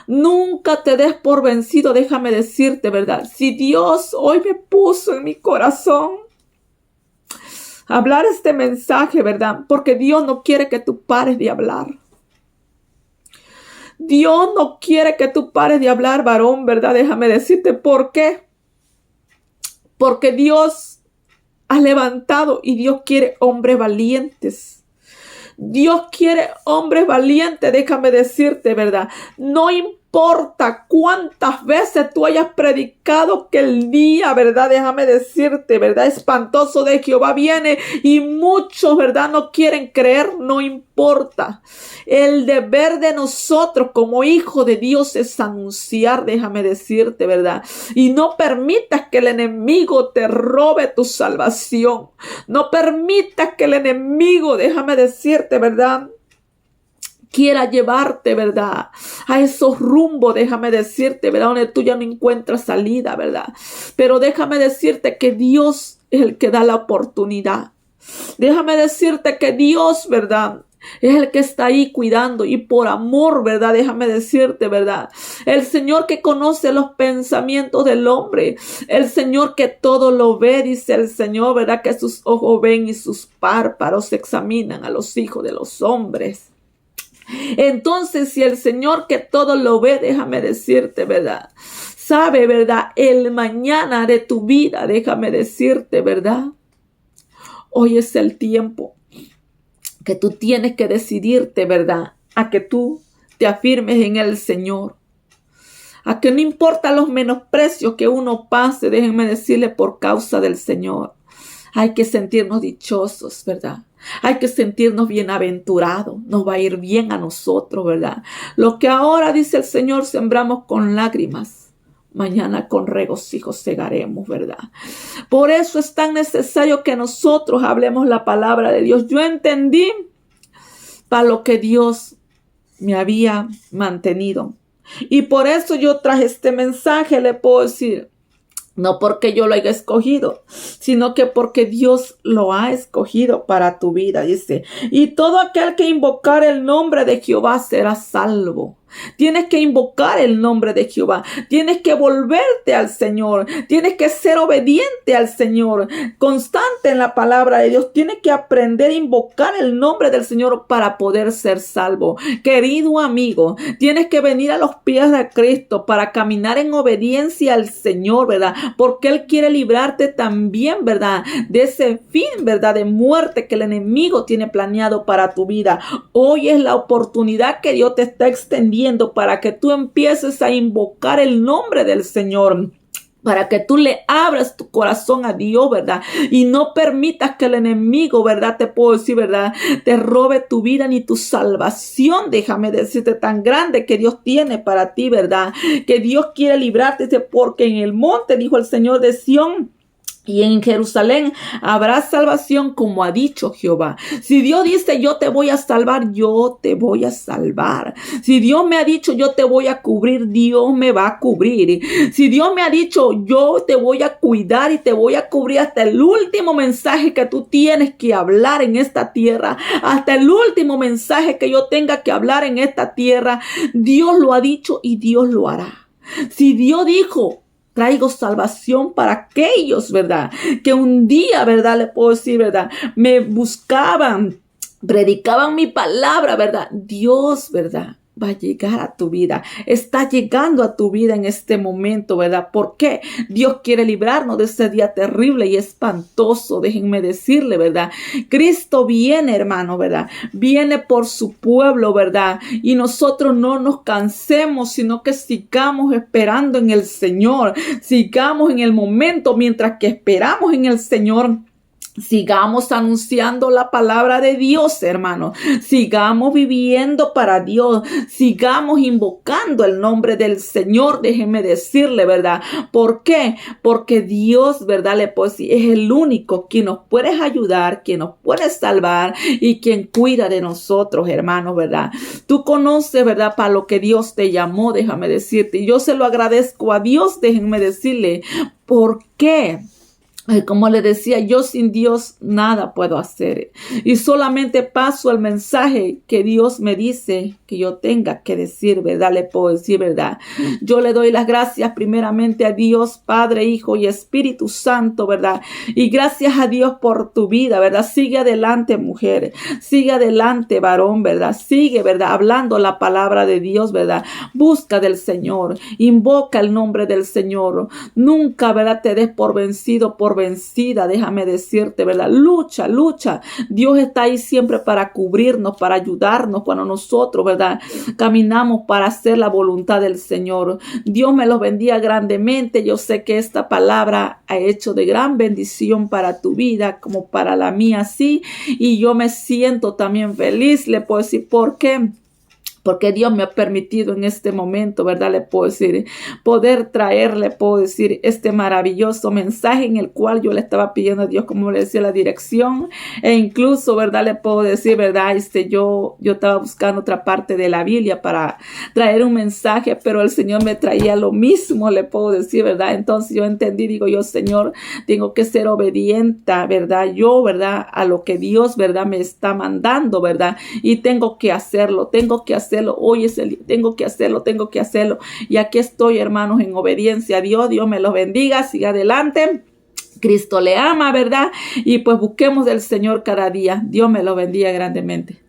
Nunca te des por vencido, déjame decirte, ¿verdad? Si Dios hoy me puso en mi corazón hablar este mensaje, ¿verdad? Porque Dios no quiere que tú pares de hablar. Dios no quiere que tú pares de hablar, varón, ¿verdad? Déjame decirte por qué. Porque Dios ha levantado y Dios quiere hombres valientes. Dios quiere hombres valientes, déjame decirte, ¿verdad? No importa cuántas veces tú hayas predicado que el día, ¿verdad? Déjame decirte, ¿verdad? Espantoso de Jehová viene y muchos, ¿verdad? No quieren creer, no importa. El deber de nosotros como hijos de Dios es anunciar, déjame decirte, ¿verdad? Y no permitas que el enemigo te robe tu salvación. No permitas que el enemigo, déjame decirte, ¿verdad?, quiera llevarte, ¿verdad?, a esos rumbos, déjame decirte, ¿verdad?, donde tú ya no encuentras salida, ¿verdad? Pero déjame decirte que Dios es el que da la oportunidad. Déjame decirte que Dios, ¿verdad?, es el que está ahí cuidando y por amor, ¿verdad? Déjame decirte, ¿verdad? El Señor que conoce los pensamientos del hombre, el Señor que todo lo ve, dice el Señor, ¿verdad? Que sus ojos ven y sus párpados examinan a los hijos de los hombres. Entonces, si el Señor que todo lo ve, déjame decirte, ¿verdad?, sabe, ¿verdad?, el mañana de tu vida, déjame decirte, ¿verdad? Hoy es el tiempo que tú tienes que decidirte, ¿verdad?, a que tú te afirmes en el Señor. A que no importa los menosprecios que uno pase, déjenme decirle, por causa del Señor. Hay que sentirnos dichosos, ¿verdad? Hay que sentirnos bienaventurados. Nos va a ir bien a nosotros, ¿verdad? Lo que ahora, dice el Señor, sembramos con lágrimas, mañana con regocijo segaremos, ¿verdad? Por eso es tan necesario que nosotros hablemos la palabra de Dios. Yo entendí para lo que Dios me había mantenido. Y por eso yo traje este mensaje, le puedo decir. No porque yo lo haya escogido, sino que porque Dios lo ha escogido para tu vida, dice. Y todo aquel que invocar el nombre de Jehová será salvo. Tienes que invocar el nombre de Jehová. Tienes que volverte al Señor. Tienes que ser obediente al Señor. Constante en la palabra de Dios. Tienes que aprender a invocar el nombre del Señor para poder ser salvo. Querido amigo, tienes que venir a los pies de Cristo para caminar en obediencia al Señor, ¿verdad? Porque Él quiere librarte también, ¿verdad?, de ese fin, ¿verdad?, de muerte que el enemigo tiene planeado para tu vida. Hoy es la oportunidad que Dios te está extendiendo para que tú empieces a invocar el nombre del Señor, para que tú le abras tu corazón a Dios, ¿verdad? Y no permitas que el enemigo, ¿verdad?, te puedo decir, ¿verdad?, te robe tu vida ni tu salvación. Déjame decirte, tan grande que Dios tiene para ti, ¿verdad? Que Dios quiere librarte, porque en el monte, dijo el Señor, de Sión y en Jerusalén habrá salvación, como ha dicho Jehová. Si Dios dice, yo te voy a salvar, yo te voy a salvar. Si Dios me ha dicho, yo te voy a cubrir, Dios me va a cubrir. Si Dios me ha dicho, yo te voy a cuidar y te voy a cubrir hasta el último mensaje que tú tienes que hablar en esta tierra, hasta el último mensaje que yo tenga que hablar en esta tierra, Dios lo ha dicho y Dios lo hará. Si Dios dijo, traigo salvación para aquellos, ¿verdad?, que un día, ¿verdad?, le puedo decir, ¿verdad?, me buscaban, predicaban mi palabra, ¿verdad? Dios, ¿verdad?, va a llegar a tu vida. Está llegando a tu vida en este momento, ¿verdad? ¿Por qué? Dios quiere librarnos de ese día terrible y espantoso. Déjenme decirle, ¿verdad? Cristo viene, hermano, ¿verdad? Viene por su pueblo, ¿verdad? Y nosotros no nos cansemos, sino que sigamos esperando en el Señor. Sigamos en el momento mientras que esperamos en el Señor. Sigamos anunciando la palabra de Dios, hermano. Sigamos viviendo para Dios. Sigamos invocando el nombre del Señor. Déjeme decirle, ¿verdad? ¿Por qué? Porque Dios, ¿verdad?, es el único quien nos puede ayudar, quien nos puede salvar y quien cuida de nosotros, hermanos, ¿verdad? Tú conoces, ¿verdad?, para lo que Dios te llamó, déjame decirte. Y yo se lo agradezco a Dios, déjenme decirle. ¿Por qué? Como le decía, yo sin Dios nada puedo hacer. Y solamente paso el mensaje que Dios me dice que yo tenga que decir, ¿verdad? Le puedo decir, ¿verdad? Yo le doy las gracias primeramente a Dios, Padre, Hijo y Espíritu Santo, ¿verdad? Y gracias a Dios por tu vida, ¿verdad? Sigue adelante, mujer. Sigue adelante, varón, ¿verdad? Sigue, ¿verdad? Hablando la palabra de Dios, ¿verdad? Busca del Señor. Invoca el nombre del Señor. Nunca, ¿verdad? Te des por vencido, por vencida, déjame decirte, ¿verdad? Lucha, lucha. Dios está ahí siempre para cubrirnos, para ayudarnos cuando nosotros, ¿verdad? Caminamos para hacer la voluntad del Señor. Dios me los bendiga grandemente. Yo sé que esta palabra ha hecho de gran bendición para tu vida, como para la mía, sí. Y yo me siento también feliz, le puedo decir, ¿por qué? Porque Dios me ha permitido en este momento, ¿verdad? Le puedo decir, poder traerle, puedo decir, este maravilloso mensaje en el cual yo le estaba pidiendo a Dios, como le decía, la dirección. E incluso, ¿verdad? Le puedo decir, ¿verdad? Yo estaba buscando otra parte de la Biblia para traer un mensaje, pero el Señor me traía lo mismo, le puedo decir, ¿verdad? Entonces yo entendí, digo yo, Señor, tengo que ser obediente, ¿verdad? Yo, ¿verdad? A lo que Dios, ¿verdad? Me está mandando, ¿verdad? Y tengo que hacerlo. Hoy es el día, tengo que hacerlo. Y aquí estoy, hermanos, en obediencia a Dios. Dios me los bendiga, siga adelante. Cristo le ama, ¿verdad? Y pues busquemos del Señor cada día. Dios me lo bendiga grandemente.